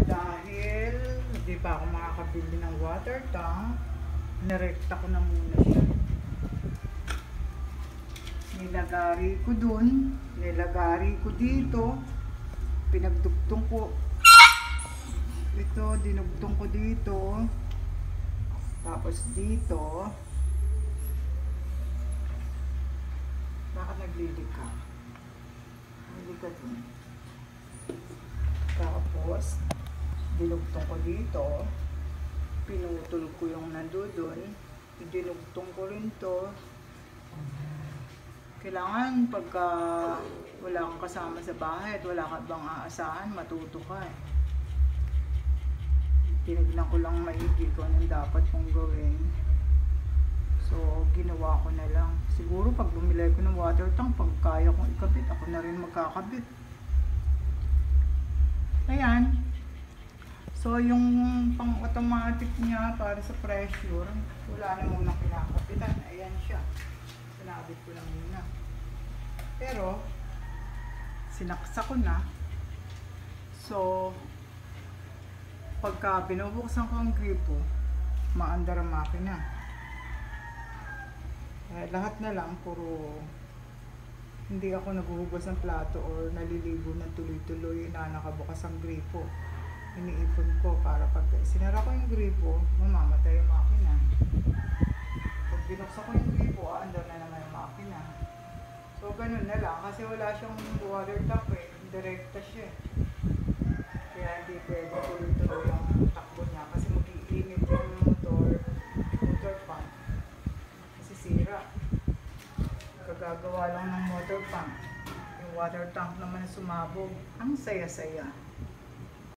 Dahil hindi pa ako makakabili ng water tank, narekta ko na muna siya. Nilagari ko dun, nilagari ko dito, pinagdugtong ko ito, dinugtong ko dito, tapos dito. Bakit naglilig ka? Naglilig ka dun. Tapos dinugtong ko dito, pinutol ko yung nandun, dinugtong ko rin to. Kailangan pagka wala kang kasama sa bahay at wala ka bang aasahan, matuto ka eh. Tinignan ko lang maigi kung anong dapat kong gawin. So, ginawa ko na lang. Siguro pag bumili ko ng water tank, pag kaya kong ikabit, ako na rin magkakabit. Ayan. So, yung pang-automatic niya para sa pressure, wala na muna kinakapitan. Ayan siya. Sinabit ko lang muna. Pero, sinaksa ko na. So, pagka binubuksan ko ang gripo, maandar ang makina. Lahat na lang, puro hindi ako naghuhugas ng plato or naliligo ng tuloy-tuloy na nakabukas ang gripo. Iniipon ko para pag sinara ko yung gripo, mamamatay yung makina. Pag binuksan ko yung gripo, aandar na naman yung makina. So, ganun na lang. Kasi wala siyang water tap eh. Direkta siya. Kaya hindi pwede tuloy-tuloy yung takbo niya. Kasi mag-iinit yung motor pump. Kasi sira. Kagagawa lang ng motor pump. Yung water tank naman sumabog. Ang saya-saya.